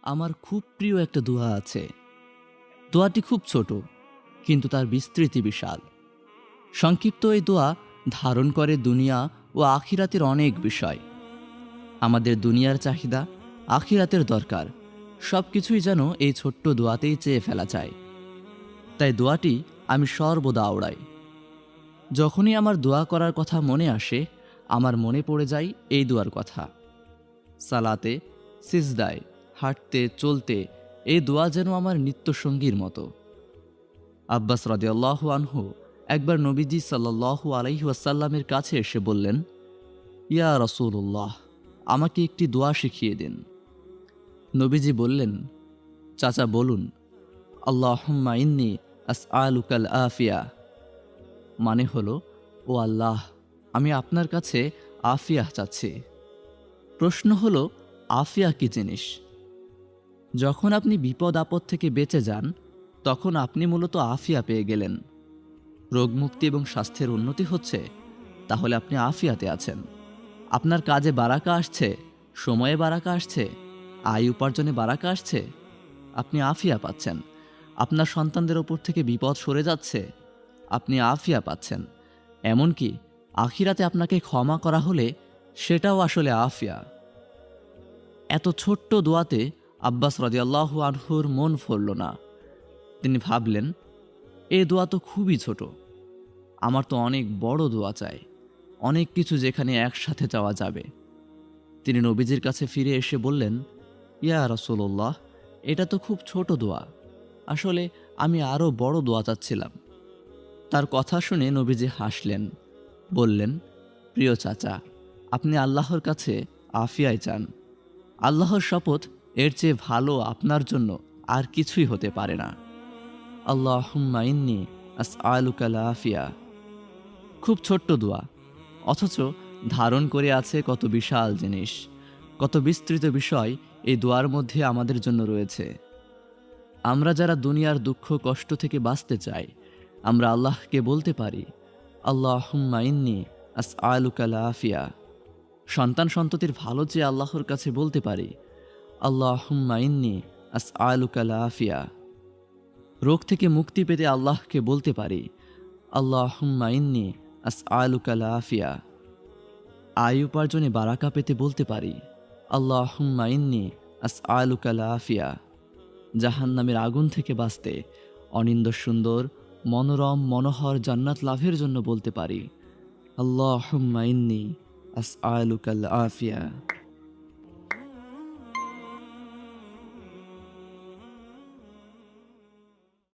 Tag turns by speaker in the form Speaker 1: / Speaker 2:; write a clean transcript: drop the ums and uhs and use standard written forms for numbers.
Speaker 1: আমার খুব প্রিয় একটা দোয়া আছে। দোয়াটি খুব ছোট, কিন্তু তার বিস্তৃতি বিশাল। সংক্ষিপ্ত এই দোয়া ধারণ করে দুনিয়া ও আখিরাতের অনেক বিষয়। আমাদের দুনিয়ার চাহিদা, আখিরাতের দরকার, সব কিছুই যেন এই ছোট্ট দোয়াতেই চেয়ে ফেলা যায়। তাই দোয়াটি আমি সর্বদা আওড়াই। যখনই আমার দোয়া করার কথা মনে আসে, আমার মনে পড়ে যায় এই দোয়ার কথা। সালাতে, সিজদায়, হাঁটতে চলতে এই দোয়া যেন আমার নিত্যসঙ্গীর মতো। আব্বাস রাদিয়াল্লাহু আনহু একবার নবীজি সাল্লাল্লাহু আলাইহি ওয়াসাল্লামের কাছে এসে বললেন, ইয়া রাসূলুল্লাহ, আমাকে একটি দোয়া শিখিয়ে দিন। নবীজি বললেন, চাচা বলুন, আল্লাহুম্মা ইন্নী আসআলুকাল আফিয়া। মানে হলো, ও আল্লাহ, আমি আপনার কাছে আফিয়া চাচ্ছি। প্রশ্ন হলো, আফিয়া কি জিনিস? যখন আপনি বিপদ আপদ থেকে বেঁচে যান, তখন আপনি মূলত আফিয়া পেয়ে গেলেন। রোগমুক্তি এবং স্বাস্থ্যের উন্নতি হচ্ছে, তাহলে আপনি আফিয়াতে আছেন। আপনার কাজে বারাকা আসছে, সময়ে বারাকা আসছে, আয় উপার্জনে বারাকা আসছে, আপনি আফিয়া পাচ্ছেন। আপনার সন্তানদের ওপর থেকে বিপদ সরে যাচ্ছে, আপনি আফিয়া পাচ্ছেন। এমনকি আখিরাতে আপনাকে ক্ষমা করা হলে সেটাও আসলে আফিয়া। এত ছোট্ট দোয়াতে আব্বাস রাদিয়াল্লাহু আনহুর মন ফরল না। তিনি ভাবলেন, এই দোয়া তো খুবই ছোট, আমার তো অনেক বড় দোয়া চাই, অনেক কিছু যেখানে একসাথে চাওয়া যাবে। তিনি নবীজির কাছে ফিরে এসে বললেন, ইয়া রাসূলুল্লাহ, এটা তো খুব ছোট দোয়া, আসলে আমি আরও বড় দোয়া চাচ্ছিলাম। তার কথা শুনে নবীজি হাসলেন, বললেন, প্রিয় চাচা, আপনি আল্লাহর কাছে আফিয়ায় চান। আল্লাহর শপথ, এর চেয়ে ভালো আপনার জন্য আর কিছুই হতে পারে না। আল্লাহুম্মা ইন্নী আসআলুকাল আফিয়া। খুব ছোট্ট দোয়া, অথচ ধারণ করে আছে কত বিশাল জিনিস, কত বিস্তৃত বিষয় এই দোয়ার মধ্যে আমাদের জন্য রয়েছে। আমরা যারা দুনিয়ার দুঃখ কষ্ট থেকে বাঁচতে চাই, আমরা আল্লাহকে বলতে পারি, আল্লাহুম্মা ইন্নী আসআলুকাল আফিয়া। সন্তান সন্ততির ভালো চেয়ে আল্লাহর কাছে বলতে পারি, আল্লাহুম্মা ইন্নী আসআলুকাল আফিয়া। রোগ থেকে মুক্তি পেতে আল্লাহকে বলতে পারি, আল্লাহুম্মা ইন্নী আসআলুকাল আফিয়া। আয় উপার্জনে বারাকা পেতে বলতে পারি, আল্লাহুম্মা ইন্নী আসআলুকাল আফিয়া। জাহান্নামের আগুন থেকে বাঁচতে, অনিন্দ সুন্দর মনোরম মনোহর জান্নাত লাভের জন্য বলতে পারি, আল্লাহুম্মা ইন্নী আসআলুকাল আফিয়া।